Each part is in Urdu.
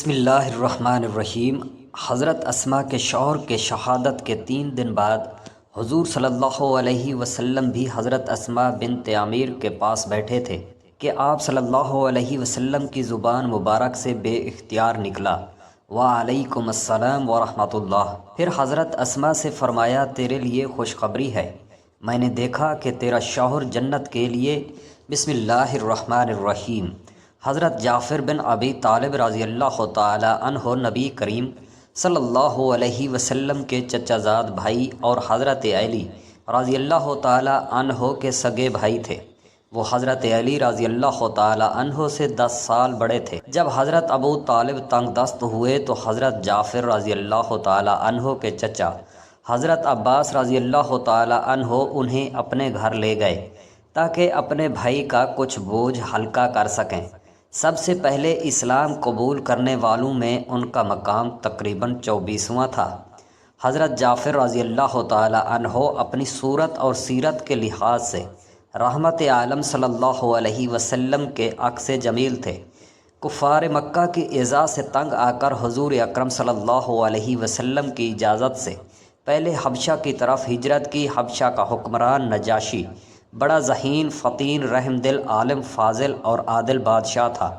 بسم اللہ الرحمن الرحیم۔ حضرت اسما کے شوہر کے شہادت کے 3 دن بعد حضور صلی اللہ علیہ وسلم بھی حضرت اسما بنت عامر کے پاس بیٹھے تھے کہ آپ صلی اللہ علیہ وسلم کی زبان مبارک سے بے اختیار نکلا وعلیکم السلام ورحمۃ اللہ۔ پھر حضرت اسما سے فرمایا، تیرے لیے خوشخبری ہے، میں نے دیکھا کہ تیرا شوہر جنت کے لیے بسم اللہ الرحمن الرحیم۔ حضرت جعفر بن ابی طالب رضی اللہ تعالی عنہ نبی کریم صلی اللہ علیہ وسلم کے چچا زاد بھائی اور حضرت علی رضی اللہ تعالی عنہ کے سگے بھائی تھے۔ وہ حضرت علی رضی اللہ تعالی عنہ سے 10 سال بڑے تھے۔ جب حضرت ابو طالب تنگ دست ہوئے تو حضرت جعفر رضی اللہ تعالی عنہ کے چچا حضرت عباس رضی اللہ تعالی عنہ انہیں اپنے گھر لے گئے تاکہ اپنے بھائی کا کچھ بوجھ ہلکا کر سکیں۔ سب سے پہلے اسلام قبول کرنے والوں میں ان کا مقام تقریباً 24واں تھا۔ حضرت جعفر رضی اللہ تعالی عنہ اپنی صورت اور سیرت کے لحاظ سے رحمت عالم صلی اللہ علیہ وسلم کے عکس جمیل تھے۔ کفار مکہ کی ایذا سے تنگ آ کر حضور اکرم صلی اللہ علیہ وسلم کی اجازت سے پہلے حبشہ کی طرف ہجرت کی۔ حبشہ کا حکمران نجاشی بڑا ذہین، فطین، رحم دل، عالم، فاضل اور عادل بادشاہ تھا۔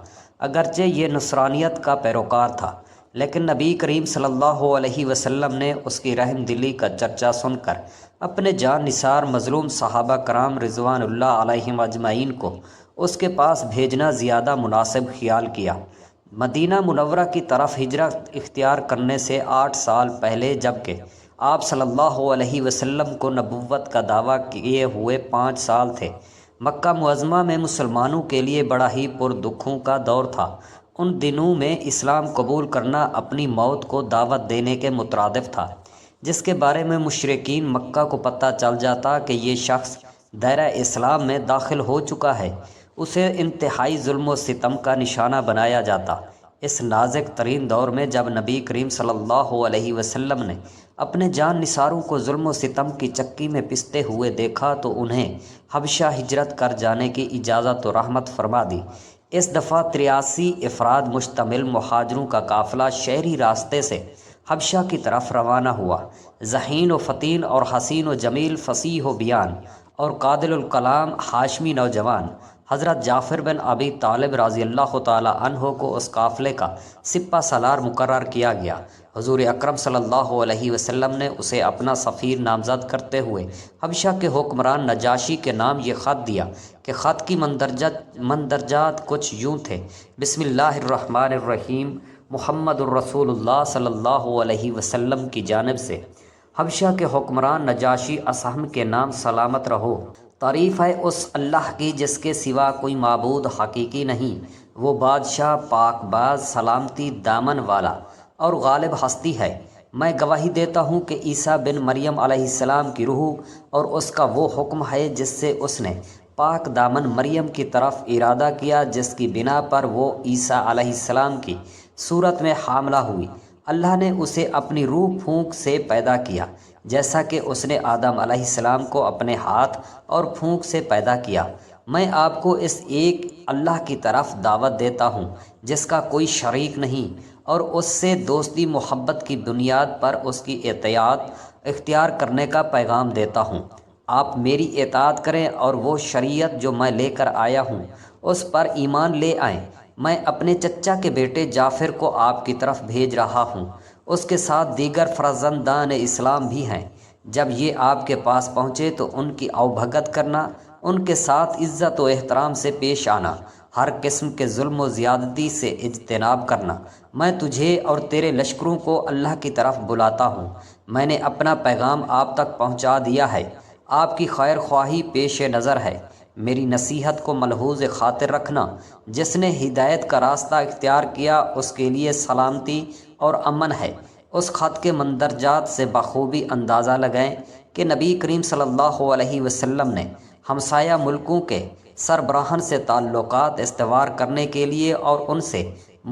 اگرچہ یہ نصرانیت کا پیروکار تھا، لیکن نبی کریم صلی اللہ علیہ وسلم نے اس کی رحم دلی کا چرچا سن کر اپنے جان نثار مظلوم صحابہ کرام رضوان اللہ علیہم اجمعین کو اس کے پاس بھیجنا زیادہ مناسب خیال کیا۔ مدینہ منورہ کی طرف ہجرت اختیار کرنے سے 8 سال پہلے، جبکہ آپ صلی اللہ علیہ وسلم کو نبوت کا دعویٰ کیے ہوئے 5 سال تھے، مکہ معظمہ میں مسلمانوں کے لیے بڑا ہی پردکھوں کا دور تھا۔ ان دنوں میں اسلام قبول کرنا اپنی موت کو دعوت دینے کے مترادف تھا، جس کے بارے میں مشرکین مکہ کو پتہ چل جاتا کہ یہ شخص دائرہ اسلام میں داخل ہو چکا ہے، اسے انتہائی ظلم و ستم کا نشانہ بنایا جاتا۔ اس نازک ترین دور میں جب نبی کریم صلی اللہ علیہ وسلم نے اپنے جان نثاروں کو ظلم و ستم کی چکی میں پستے ہوئے دیکھا تو انہیں حبشہ ہجرت کر جانے کی اجازت و رحمت فرما دی۔ اس دفعہ 83 افراد مشتمل مہاجروں کا قافلہ شہری راستے سے حبشہ کی طرف روانہ ہوا۔ ذہین و فطین اور حسین و جمیل، فصیح و بیان اور قادل الکلام ہاشمی نوجوان حضرت جعفر بن ابی طالب رضی اللہ تعالی عنہ کو اس قافلے کا سپہ سالار مقرر کیا گیا۔ حضور اکرم صلی اللہ علیہ وسلم نے اسے اپنا سفیر نامزد کرتے ہوئے حبشہ کے حکمران نجاشی کے نام یہ خط دیا کہ خط کی مندرجات کچھ یوں تھے: بسم اللہ الرحمن الرحیم، محمد الرسول اللہ صلی اللہ علیہ وسلم کی جانب سے حبشہ کے حکمران نجاشی اصحم کے نام سلامت رہو۔ تعریف ہے اس اللہ کی جس کے سوا کوئی معبود حقیقی نہیں، وہ بادشاہ پاک باز، سلامتی دامن والا اور غالب ہستی ہے۔ میں گواہی دیتا ہوں کہ عیسیٰ بن مریم علیہ السلام کی روح اور اس کا وہ حکم ہے جس سے اس نے پاک دامن مریم کی طرف ارادہ کیا، جس کی بنا پر وہ عیسیٰ علیہ السلام کی صورت میں حاملہ ہوئی۔ اللہ نے اسے اپنی روح پھونک سے پیدا کیا، جیسا کہ اس نے آدم علیہ السلام کو اپنے ہاتھ اور پھونک سے پیدا کیا۔ میں آپ کو اس ایک اللہ کی طرف دعوت دیتا ہوں جس کا کوئی شریک نہیں، اور اس سے دوستی محبت کی بنیاد پر اس کی اطاعت اختیار کرنے کا پیغام دیتا ہوں۔ آپ میری اطاعت کریں اور وہ شریعت جو میں لے کر آیا ہوں اس پر ایمان لے آئیں۔ میں اپنے چچا کے بیٹے جعفر کو آپ کی طرف بھیج رہا ہوں، اس کے ساتھ دیگر فرزندان اسلام بھی ہیں۔ جب یہ آپ کے پاس پہنچے تو ان کی اوبھگت کرنا، ان کے ساتھ عزت و احترام سے پیش آنا، ہر قسم کے ظلم و زیادتی سے اجتناب کرنا۔ میں تجھے اور تیرے لشکروں کو اللہ کی طرف بلاتا ہوں۔ میں نے اپنا پیغام آپ تک پہنچا دیا ہے، آپ کی خیر خواہی پیش نظر ہے۔ میری نصیحت کو ملحوظ خاطر رکھنا۔ جس نے ہدایت کا راستہ اختیار کیا اس کے لیے سلامتی اور امن ہے۔ اس خط کے مندرجات سے بخوبی اندازہ لگائیں کہ نبی کریم صلی اللہ علیہ وسلم نے ہمسایہ ملکوں کے سربراہان سے تعلقات استوار کرنے کے لیے اور ان سے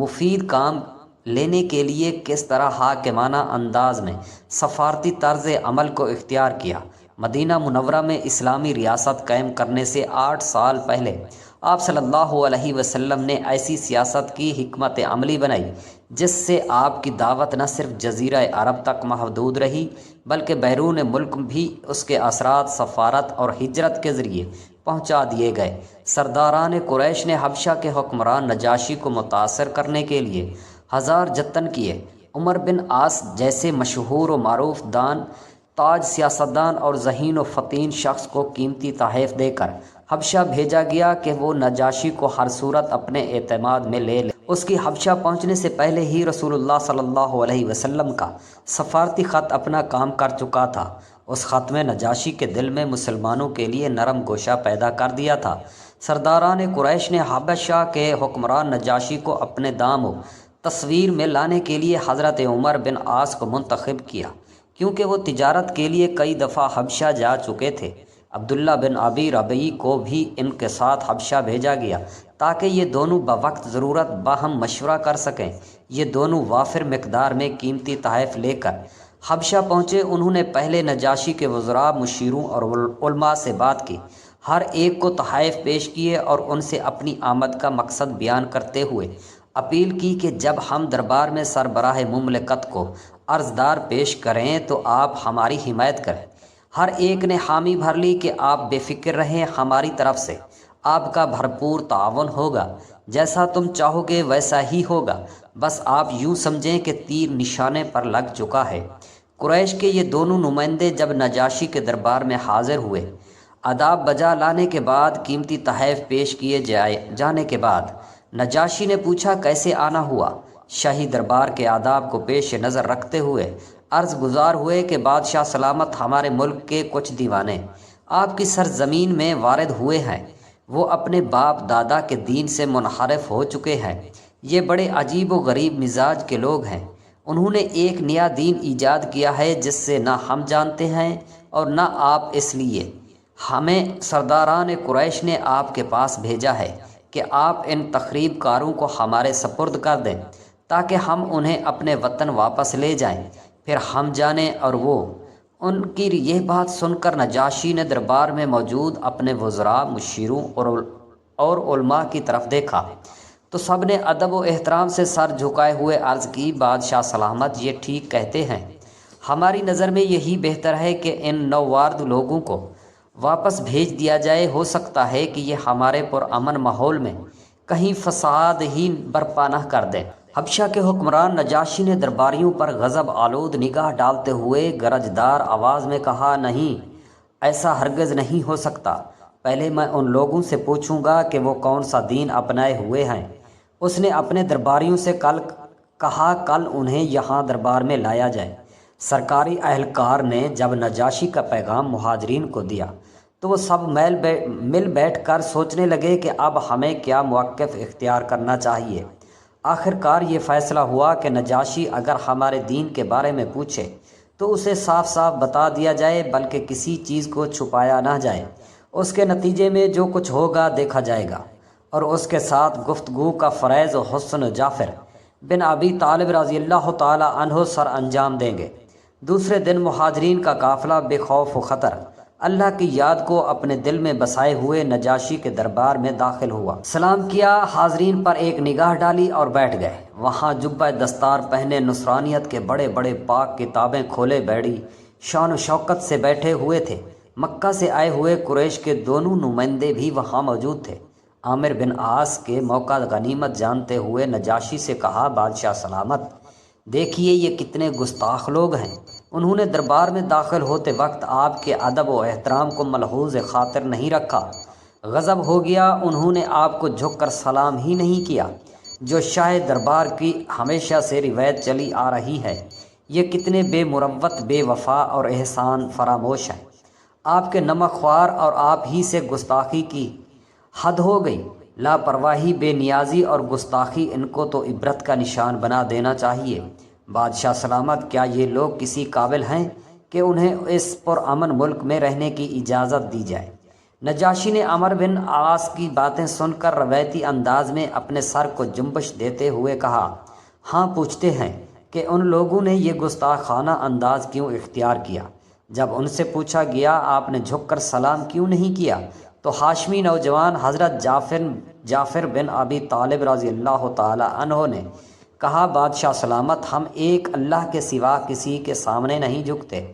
مفید کام لینے کے لیے کس طرح حاکمانہ انداز میں سفارتی طرز عمل کو اختیار کیا۔ مدینہ منورہ میں اسلامی ریاست قائم کرنے سے 8 سال پہلے آپ صلی اللہ علیہ وسلم نے ایسی سیاست کی حکمت عملی بنائی جس سے آپ کی دعوت نہ صرف جزیرہ عرب تک محدود رہی بلکہ بیرون ملک بھی اس کے اثرات سفارت اور ہجرت کے ذریعے پہنچا دیے گئے۔ سرداران قریش نے حبشہ کے حکمران نجاشی کو متاثر کرنے کے لیے ہزار جتن کیے۔ عمر بن عاص جیسے مشہور و معروف دان، تاج سیاستدان اور ذہین و فطین شخص کو قیمتی تحائف دے کر حبشہ بھیجا گیا کہ وہ نجاشی کو ہر صورت اپنے اعتماد میں لے لے۔ اس کی حبشہ پہنچنے سے پہلے ہی رسول اللہ صلی اللہ علیہ وسلم کا سفارتی خط اپنا کام کر چکا تھا۔ اس خط میں نجاشی کے دل میں مسلمانوں کے لیے نرم گوشہ پیدا کر دیا تھا۔ سرداران قریش نے حبشہ کے حکمران نجاشی کو اپنے دام و تصویر میں لانے کے لیے حضرت عمر بن عاص کو منتخب کیا، کیونکہ وہ تجارت کے لیے کئی دفعہ حبشہ جا چکے تھے۔ عبداللہ بن ابی ربیع کو بھی ان کے ساتھ حبشہ بھیجا گیا تاکہ یہ دونوں بوقت ضرورت باہم مشورہ کر سکیں۔ یہ دونوں وافر مقدار میں قیمتی تحائف لے کر حبشہ پہنچے۔ انہوں نے پہلے نجاشی کے وزراء، مشیروں اور علماء سے بات کی، ہر ایک کو تحائف پیش کیے اور ان سے اپنی آمد کا مقصد بیان کرتے ہوئے اپیل کی کہ جب ہم دربار میں سربراہ مملکت کو عرضدار پیش کریں تو آپ ہماری حمایت کریں۔ ہر ایک نے حامی بھر لی کہ آپ بے فکر رہیں، ہماری طرف سے آپ کا بھرپور تعاون ہوگا، جیسا تم چاہو گے ویسا ہی ہوگا، بس آپ یوں سمجھیں کہ تیر نشانے پر لگ چکا ہے۔ قریش کے یہ دونوں نمائندے جب نجاشی کے دربار میں حاضر ہوئے، آداب بجا لانے کے بعد، قیمتی تحائف پیش کیے جانے کے بعد نجاشی نے پوچھا کیسے آنا ہوا۔ شاہی دربار کے آداب کو پیش نظر رکھتے ہوئے عرض گزار ہوئے کہ بادشاہ سلامت، ہمارے ملک کے کچھ دیوانے آپ کی سرزمین میں وارد ہوئے ہیں۔ وہ اپنے باپ دادا کے دین سے منحرف ہو چکے ہیں۔ یہ بڑے عجیب و غریب مزاج کے لوگ ہیں۔ انہوں نے ایک نیا دین ایجاد کیا ہے جس سے نہ ہم جانتے ہیں اور نہ آپ، اس لیے ہمیں سرداران قریش نے آپ کے پاس بھیجا ہے کہ آپ ان تخریب کاروں کو ہمارے سپرد کر دیں تاکہ ہم انہیں اپنے وطن واپس لے جائیں، پھر ہم جانیں۔ اور وہ ان کی یہ بات سن کر نجاشی نے دربار میں موجود اپنے وزراء، مشیروں اور علماء کی طرف دیکھا تو سب نے ادب و احترام سے سر جھکائے ہوئے عرض کی، بادشاہ سلامت یہ ٹھیک کہتے ہیں، ہماری نظر میں یہی بہتر ہے کہ ان نوآورد لوگوں کو واپس بھیج دیا جائے۔ ہو سکتا ہے کہ یہ ہمارے پرامن ماحول میں کہیں فساد ہی برپا نہ کر دیں۔ حبشہ کے حکمران نجاشی نے درباریوں پر غضب آلود نگاہ ڈالتے ہوئے گرجدار آواز میں کہا، نہیں، ایسا ہرگز نہیں ہو سکتا۔ پہلے میں ان لوگوں سے پوچھوں گا کہ وہ کون سا دین اپنائے ہوئے ہیں۔ اس نے اپنے درباریوں سے کل انہیں یہاں دربار میں لایا جائے۔ سرکاری اہلکار نے جب نجاشی کا پیغام مہاجرین کو دیا تو وہ سب مل بیٹھ کر سوچنے لگے کہ اب ہمیں کیا موقف اختیار کرنا چاہیے۔ آخرکار یہ فیصلہ ہوا کہ نجاشی اگر ہمارے دین کے بارے میں پوچھے تو اسے صاف صاف بتا دیا جائے، بلکہ کسی چیز کو چھپایا نہ جائے۔ اس کے نتیجے میں جو کچھ ہوگا دیکھا جائے گا۔ اور اس کے ساتھ گفتگو کا فریض و حسن جعفر بن ابی طالب رضی اللہ تعالی عنہ سر انجام دیں گے۔ دوسرے دن مہاجرین کا قافلہ بے خوف و خطر اللہ کی یاد کو اپنے دل میں بسائے ہوئے نجاشی کے دربار میں داخل ہوا، سلام کیا، حاضرین پر ایک نگاہ ڈالی اور بیٹھ گئے۔ وہاں جبہ دستار پہنے، نصرانیت کے بڑے بڑے پاک کتابیں کھولے بیڑی شان و شوکت سے بیٹھے ہوئے تھے۔ مکہ سے آئے ہوئے قریش کے دونوں نمائندے بھی وہاں موجود تھے۔ عامر بن عاص کے موقع غنیمت جانتے ہوئے نجاشی سے کہا، بادشاہ سلامت، دیکھیے یہ کتنے گستاخ لوگ ہیں۔ انہوں نے دربار میں داخل ہوتے وقت آپ کے ادب و احترام کو ملحوظ خاطر نہیں رکھا۔ غضب ہو گیا، انہوں نے آپ کو جھک کر سلام ہی نہیں کیا، جو شاہ دربار کی ہمیشہ سے روایت چلی آ رہی ہے۔ یہ کتنے بے مروت، بے وفا اور احسان فراموش ہیں۔ آپ کے نمک خوار اور آپ ہی سے گستاخی کی حد ہو گئی۔ لاپرواہی، بے نیازی اور گستاخی، ان کو تو عبرت کا نشان بنا دینا چاہیے۔ بادشاہ سلامت، کیا یہ لوگ کسی قابل ہیں کہ انہیں اس پرامن ملک میں رہنے کی اجازت دی جائے؟ نجاشی نے عمر بن عاص کی باتیں سن کر روایتی انداز میں اپنے سر کو جنبش دیتے ہوئے کہا، ہاں، پوچھتے ہیں کہ ان لوگوں نے یہ گستاخانہ انداز کیوں اختیار کیا۔ جب ان سے پوچھا گیا آپ نے جھک کر سلام کیوں نہیں کیا، تو ہاشمی نوجوان حضرت جعفر بن ابی طالب رضی اللہ تعالی عنہ نے کہا، بادشاہ سلامت، ہم ایک اللہ کے سوا کسی کے سامنے نہیں جھکتے۔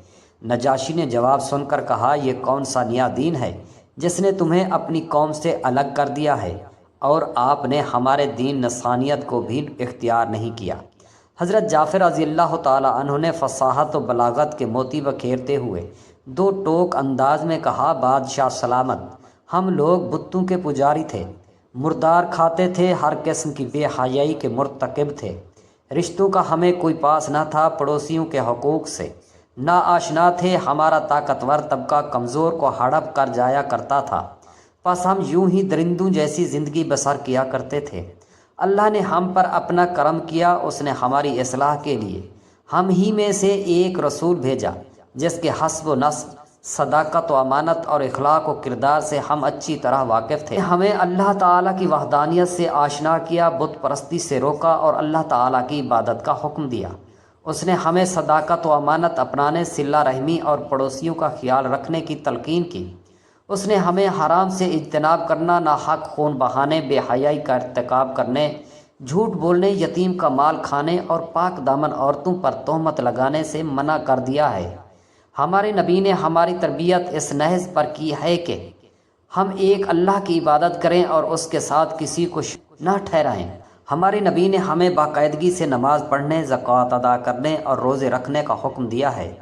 نجاشی نے جواب سن کر کہا، یہ کون سا نیا دین ہے جس نے تمہیں اپنی قوم سے الگ کر دیا ہے، اور آپ نے ہمارے دین نصرانیت کو بھی اختیار نہیں کیا۔ حضرت جعفر رضی اللہ تعالی عنہ نے فصاحت و بلاغت کے موتی بکھیرتے ہوئے دو ٹوک انداز میں کہا، بادشاہ سلامت، ہم لوگ بتوں کے پجاری تھے، مردار کھاتے تھے، ہر قسم کی بے حیائی کے مرتکب تھے، رشتوں کا ہمیں کوئی پاس نہ تھا، پڑوسیوں کے حقوق سے نا آشنا تھے، ہمارا طاقتور طبقہ کمزور کو ہڑپ کر جایا کرتا تھا، بس ہم یوں ہی درندوں جیسی زندگی بسر کیا کرتے تھے۔ اللہ نے ہم پر اپنا کرم کیا، اس نے ہماری اصلاح کے لیے ہم ہی میں سے ایک رسول بھیجا جس کے حسب و نسب، صداقت و امانت اور اخلاق و کردار سے ہم اچھی طرح واقف تھے۔ ہمیں اللہ تعالیٰ کی وحدانیت سے آشنا کیا، بت پرستی سے روکا اور اللہ تعالیٰ کی عبادت کا حکم دیا۔ اس نے ہمیں صداقت و امانت اپنانے، صلہ رحمی اور پڑوسیوں کا خیال رکھنے کی تلقین کی۔ اس نے ہمیں حرام سے اجتناب کرنا، ناحق خون بہانے، بے حیائی کا ارتکاب کرنے، جھوٹ بولنے، یتیم کا مال کھانے اور پاک دامن عورتوں پر تہمت لگانے سے منع کر دیا ہے۔ ہمارے نبی نے ہماری تربیت اس نہج پر کی ہے کہ ہم ایک اللہ کی عبادت کریں اور اس کے ساتھ کسی کو شریک نہ ٹھہرائیں۔ ہمارے نبی نے ہمیں باقاعدگی سے نماز پڑھنے، زکوٰۃ ادا کرنے اور روزے رکھنے کا حکم دیا ہے۔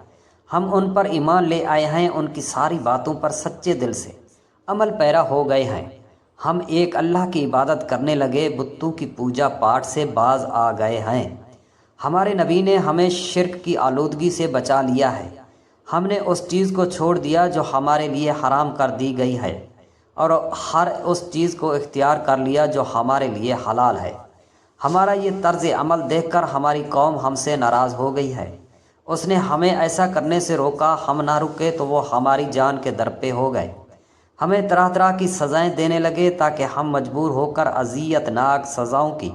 ہم ان پر ایمان لے آئے ہیں، ان کی ساری باتوں پر سچے دل سے عمل پیرا ہو گئے ہیں۔ ہم ایک اللہ کی عبادت کرنے لگے، بتوں کی پوجا پاٹ سے باز آ گئے ہیں۔ ہمارے نبی نے ہمیں شرک کی آلودگی سے بچا لیا ہے۔ ہم نے اس چیز کو چھوڑ دیا جو ہمارے لیے حرام کر دی گئی ہے، اور ہر اس چیز کو اختیار کر لیا جو ہمارے لیے حلال ہے۔ ہمارا یہ طرز عمل دیکھ کر ہماری قوم ہم سے ناراض ہو گئی ہے۔ اس نے ہمیں ایسا کرنے سے روکا، ہم نہ رکے تو وہ ہماری جان کے در پہ ہو گئے۔ ہمیں طرح طرح کی سزائیں دینے لگے تاکہ ہم مجبور ہو کر اذیت ناک سزاؤں کی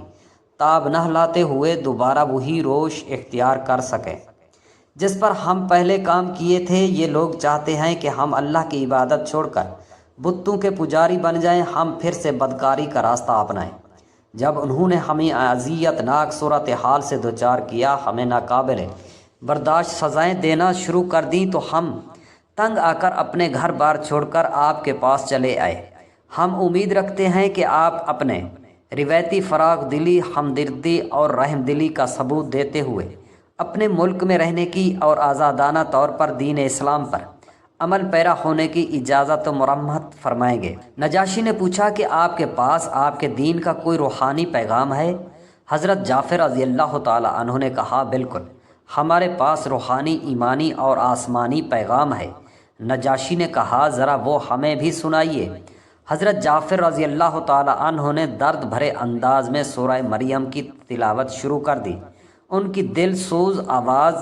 تاب نہ لاتے ہوئے دوبارہ وہی روش اختیار کر سکیں جس پر ہم پہلے کام کیے تھے۔ یہ لوگ چاہتے ہیں کہ ہم اللہ کی عبادت چھوڑ کر بتوں کے پجاری بن جائیں، ہم پھر سے بدکاری کا راستہ اپنائیں۔ جب انہوں نے ہمیں اذیت ناک صورتحال سے دوچار کیا، ہمیں ناقابل برداشت سزائیں دینا شروع کر دیں، تو ہم تنگ آ کر اپنے گھر بار چھوڑ کر آپ کے پاس چلے آئے۔ ہم امید رکھتے ہیں کہ آپ اپنے روایتی فراخ دلی، ہمدردی اور رحم دلی کا ثبوت دیتے ہوئے اپنے ملک میں رہنے کی اور آزادانہ طور پر دین اسلام پر عمل پیرا ہونے کی اجازت و مرحمت فرمائیں گے۔ نجاشی نے پوچھا کہ آپ کے پاس آپ کے دین کا کوئی روحانی پیغام ہے؟ حضرت جعفر رضی اللہ تعالی عنہ نے کہا، بالکل، ہمارے پاس روحانی، ایمانی اور آسمانی پیغام ہے۔ نجاشی نے کہا، ذرا وہ ہمیں بھی سنائیے۔ حضرت جعفر رضی اللہ تعالی عنہ نے درد بھرے انداز میں سورہ مریم کی تلاوت شروع کر دی۔ ان کی دل سوز آواز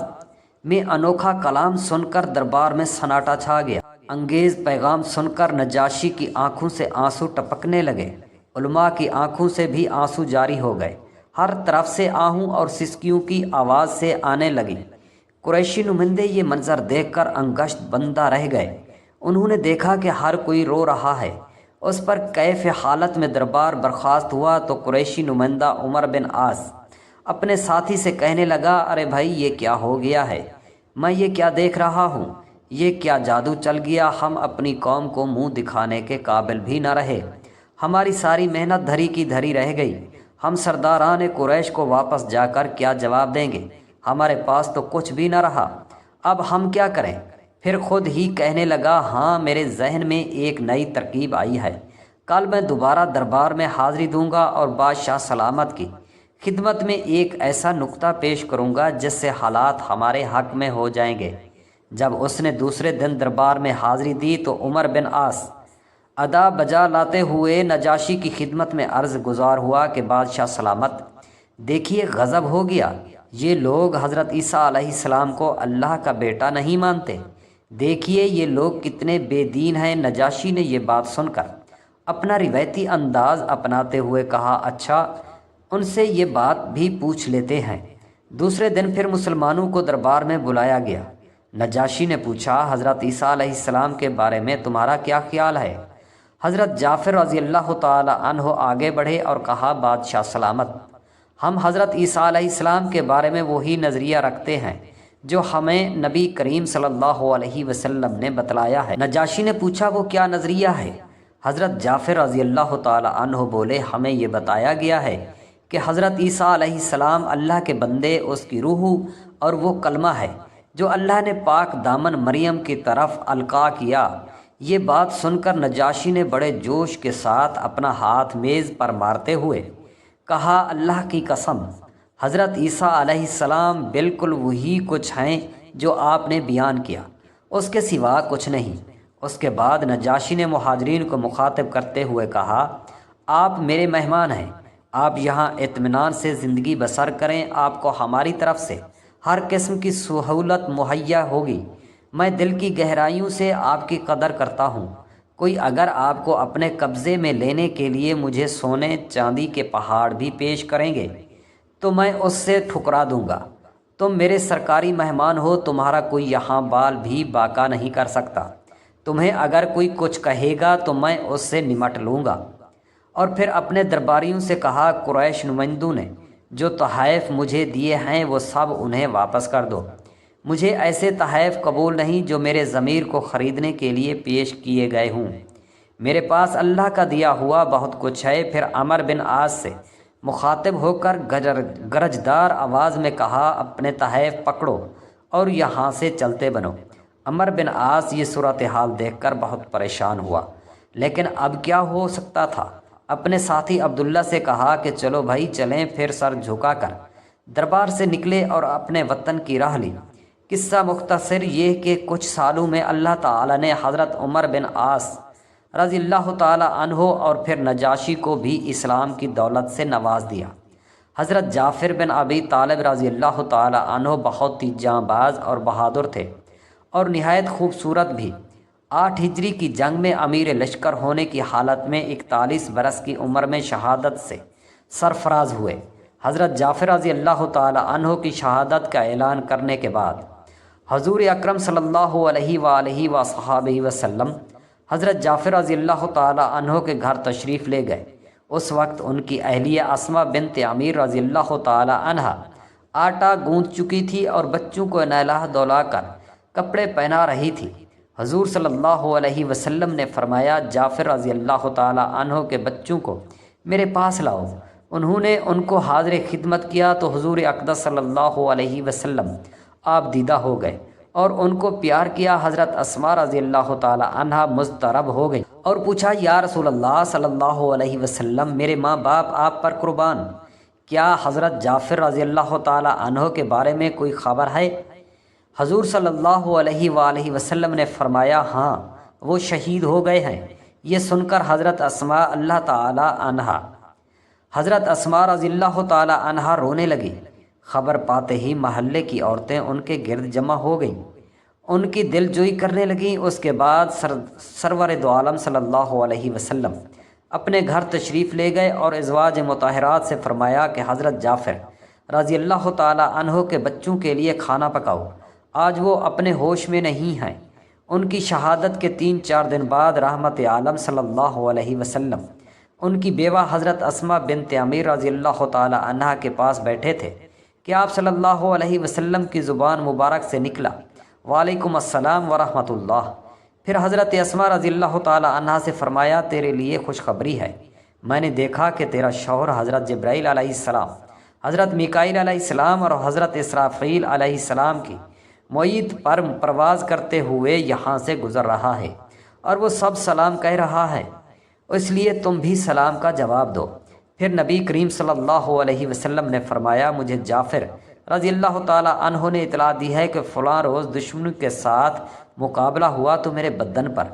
میں انوکھا کلام سن کر دربار میں سناٹا چھا گیا۔ انگیز پیغام سن کر نجاشی کی آنکھوں سے آنسو ٹپکنے لگے، علماء کی آنکھوں سے بھی آنسو جاری ہو گئے، ہر طرف سے آہوں اور سسکیوں کی آواز سے آنے لگی۔ قریشی نمائندے یہ منظر دیکھ کر انگشت بندہ رہ گئے۔ انہوں نے دیکھا کہ ہر کوئی رو رہا ہے۔ اس پر کیف حالت میں دربار برخاست ہوا تو قریشی نمائندہ عمر بن عاص اپنے ساتھی سے کہنے لگا، ارے بھائی، یہ کیا ہو گیا ہے؟ میں یہ کیا دیکھ رہا ہوں؟ یہ کیا جادو چل گیا؟ ہم اپنی قوم کو منہ دکھانے کے قابل بھی نہ رہے، ہماری ساری محنت دھری کی دھری رہ گئی۔ ہم سرداران قریش کو واپس جا کر کیا جواب دیں گے؟ ہمارے پاس تو کچھ بھی نہ رہا، اب ہم کیا کریں؟ پھر خود ہی کہنے لگا، ہاں، میرے ذہن میں ایک نئی ترکیب آئی ہے۔ کل میں دوبارہ دربار میں حاضری دوں گا اور بادشاہ سلامت کی خدمت میں ایک ایسا نکتہ پیش کروں گا جس سے حالات ہمارے حق میں ہو جائیں گے۔ جب اس نے دوسرے دن دربار میں حاضری دی تو عمر بن عاص ادا بجا لاتے ہوئے نجاشی کی خدمت میں عرض گزار ہوا کہ بادشاہ سلامت، دیکھیے، غضب ہو گیا، یہ لوگ حضرت عیسیٰ علیہ السلام کو اللہ کا بیٹا نہیں مانتے، دیکھیے یہ لوگ کتنے بے دین ہیں۔ نجاشی نے یہ بات سن کر اپنا روایتی انداز اپناتے ہوئے کہا، اچھا، ان سے یہ بات بھی پوچھ لیتے ہیں۔ دوسرے دن پھر مسلمانوں کو دربار میں بلایا گیا۔ نجاشی نے پوچھا حضرت عیسیٰ علیہ السلام کے بارے میں تمہارا کیا خیال ہے؟ حضرت جعفر رضی اللہ تعالی عنہ آگے بڑھے اور کہا بادشاہ سلامت، ہم حضرت عیسیٰ علیہ السلام کے بارے میں وہی نظریہ رکھتے ہیں جو ہمیں نبی کریم صلی اللہ علیہ وسلم نے بتلایا ہے۔ نجاشی نے پوچھا وہ کیا نظریہ ہے؟ حضرت جعفر رضی اللہ تعالی عنہ بولے ہمیں یہ بتایا گیا ہے کہ حضرت عیسیٰ علیہ السلام اللہ کے بندے، اس کی روح اور وہ کلمہ ہے جو اللہ نے پاک دامن مریم کی طرف القاء کیا۔ یہ بات سن کر نجاشی نے بڑے جوش کے ساتھ اپنا ہاتھ میز پر مارتے ہوئے کہا اللہ کی قسم، حضرت عیسیٰ علیہ السلام بالکل وہی کچھ ہیں جو آپ نے بیان کیا، اس کے سوا کچھ نہیں۔ اس کے بعد نجاشی نے مہاجرین کو مخاطب کرتے ہوئے کہا آپ میرے مہمان ہیں، آپ یہاں اطمینان سے زندگی بسر کریں، آپ کو ہماری طرف سے ہر قسم کی سہولت مہیا ہوگی۔ میں دل کی گہرائیوں سے آپ کی قدر کرتا ہوں۔ کوئی اگر آپ کو اپنے قبضے میں لینے کے لیے مجھے سونے چاندی کے پہاڑ بھی پیش کریں گے تو میں اس سے ٹھکرا دوں گا۔ تم میرے سرکاری مہمان ہو، تمہارا کوئی یہاں بال بھی باقا نہیں کر سکتا۔ تمہیں اگر کوئی کچھ کہے گا تو میں اس سے نمٹ لوں گا۔ اور پھر اپنے درباریوں سے کہا قریش نمائندوں نے جو تحائف مجھے دیے ہیں وہ سب انہیں واپس کر دو۔ مجھے ایسے تحائف قبول نہیں جو میرے ضمیر کو خریدنے کے لیے پیش کیے گئے ہوں۔ میرے پاس اللہ کا دیا ہوا بہت کچھ ہے۔ پھر عمر بن عاص سے مخاطب ہو کر گرجدار آواز میں کہا اپنے تحائف پکڑو اور یہاں سے چلتے بنو۔ عمر بن عاص یہ صورتحال دیکھ کر بہت پریشان ہوا، لیکن اب کیا ہو سکتا تھا؟ اپنے ساتھی عبداللہ سے کہا کہ چلو بھائی چلیں۔ پھر سر جھکا کر دربار سے نکلے اور اپنے وطن کی راہ لی۔ قصہ مختصر یہ کہ کچھ سالوں میں اللہ تعالی نے حضرت عمر بن عاص رضی اللہ تعالی عنہ اور پھر نجاشی کو بھی اسلام کی دولت سے نواز دیا۔ حضرت جعفر بن ابی طالب رضی اللہ تعالی عنہ بہت ہی جاں باز اور بہادر تھے اور نہایت خوبصورت بھی۔ 8 ہجری کی جنگ میں امیر لشکر ہونے کی حالت میں 41 برس کی عمر میں شہادت سے سرفراز ہوئے۔ حضرت جعفر رضی اللہ تعالی عنہ کی شہادت کا اعلان کرنے کے بعد حضور اکرم صلی اللہ علیہ وآلہ وصحبہ وسلم حضرت جعفر رضی اللہ تعالی عنہ کے گھر تشریف لے گئے۔ اس وقت ان کی اہلیہ اسماء بنت امیر رضی اللہ تعالی عنہا آٹا گوندھ چکی تھی اور بچوں کو نہلا دھلا کر کپڑے پہنا رہی تھی۔ حضور صلی اللہ علیہ وسلم نے فرمایا جعفر رضی اللہ تعالی عنہ کے بچوں کو میرے پاس لاؤ۔ انہوں نے ان کو حاضر خدمت کیا تو حضور اقدس صلی اللہ علیہ وسلم آپ دیدہ ہو گئے اور ان کو پیار کیا۔ حضرت اسماء رضی اللہ تعالی عنہا مضطرب ہو گئی اور پوچھا یا رسول اللہ صلی اللہ علیہ وسلم میرے ماں باپ آپ پر قربان، کیا حضرت جعفر رضی اللہ تعالی عنہ کے بارے میں کوئی خبر ہے؟ حضور صلی اللہ علیہ وآلہ وسلم نے فرمایا ہاں وہ شہید ہو گئے ہیں۔ یہ سن کر حضرت اسماء اللہ تعالی عنہا حضرت اسماء رضی اللہ تعالی عنہا رونے لگی۔ خبر پاتے ہی محلے کی عورتیں ان کے گرد جمع ہو گئیں، ان کی دل جوئی کرنے لگیں۔ اس کے بعد سرور دو عالم صلی اللہ علیہ وسلم اپنے گھر تشریف لے گئے اور ازواج مطہرات سے فرمایا کہ حضرت جعفر رضی اللہ تعالی عنہ کے بچوں کے لیے کھانا پکاؤ، آج وہ اپنے ہوش میں نہیں ہیں۔ ان کی شہادت کے 3-4 دن بعد رحمت عالم صلی اللہ علیہ وسلم ان کی بیوہ حضرت اسماء بنت امیر رضی اللہ تعالی عنہا کے پاس بیٹھے تھے کہ آپ صلی اللہ علیہ وسلم کی زبان مبارک سے نکلا وعلیکم السلام ورحمۃ اللہ۔ پھر حضرت اسماء رضی اللہ تعالی عنہا سے فرمایا تیرے لیے خوشخبری ہے، میں نے دیکھا کہ تیرا شوہر حضرت جبرائیل علیہ السلام، حضرت میکائیل علیہ السلام اور حضرت اسرافیل علیہ السلام کی معید پر پرواز کرتے ہوئے یہاں سے گزر رہا ہے اور وہ سب سلام کہہ رہا ہے، اس لیے تم بھی سلام کا جواب دو۔ پھر نبی کریم صلی اللہ علیہ وسلم نے فرمایا مجھے جعفر رضی اللہ تعالی عنہ نے اطلاع دی ہے کہ فلاں روز دشمنوں کے ساتھ مقابلہ ہوا تو میرے بدن پر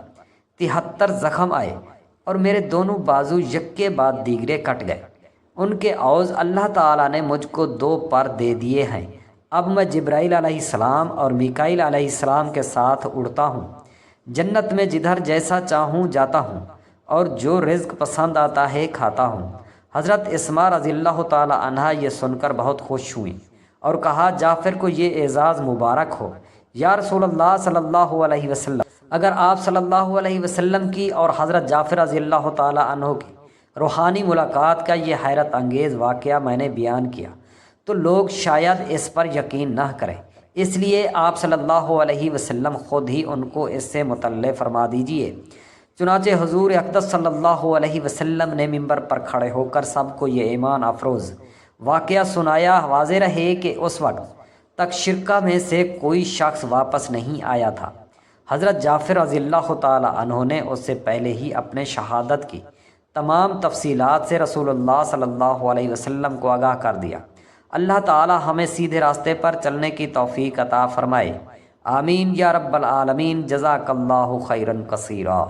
73 زخم آئے اور میرے دونوں بازو یکے بعد دیگرے کٹ گئے۔ ان کے عوض اللہ تعالیٰ نے مجھ کو 2 پر دے دیے ہیں۔ اب میں جبرائیل علیہ السلام اور میکائیل علیہ السلام کے ساتھ اڑتا ہوں، جنت میں جدھر جیسا چاہوں جاتا ہوں اور جو رزق پسند آتا ہے کھاتا ہوں۔ حضرت اسماء رضی اللہ تعالی عنہا یہ سن کر بہت خوش ہوئیں اور کہا جعفر کو یہ اعزاز مبارک ہو یا رسول اللہ صلی اللہ علیہ وسلم، اگر آپ صلی اللہ علیہ وسلم کی اور حضرت جعفر رضی اللہ تعالی عنہ کی روحانی ملاقات کا یہ حیرت انگیز واقعہ میں نے بیان کیا تو لوگ شاید اس پر یقین نہ کریں، اس لیے آپ صلی اللہ علیہ وسلم خود ہی ان کو اس سے مطلع فرما دیجئے۔ چنانچہ حضور اقدس صلی اللہ علیہ وسلم نے ممبر پر کھڑے ہو کر سب کو یہ ایمان افروز واقعہ سنایا۔ واضح رہے کہ اس وقت تک شرکا میں سے کوئی شخص واپس نہیں آیا تھا۔ حضرت جعفر رضی اللہ تعالی عنہ نے اس سے پہلے ہی اپنے شہادت کی تمام تفصیلات سے رسول اللہ صلی اللہ علیہ وسلم کو آگاہ کر دیا۔ اللہ تعالی ہمیں سیدھے راستے پر چلنے کی توفیق عطا فرمائے، آمین یا رب العالمین۔ جزاک اللہ خیرا کثیرا۔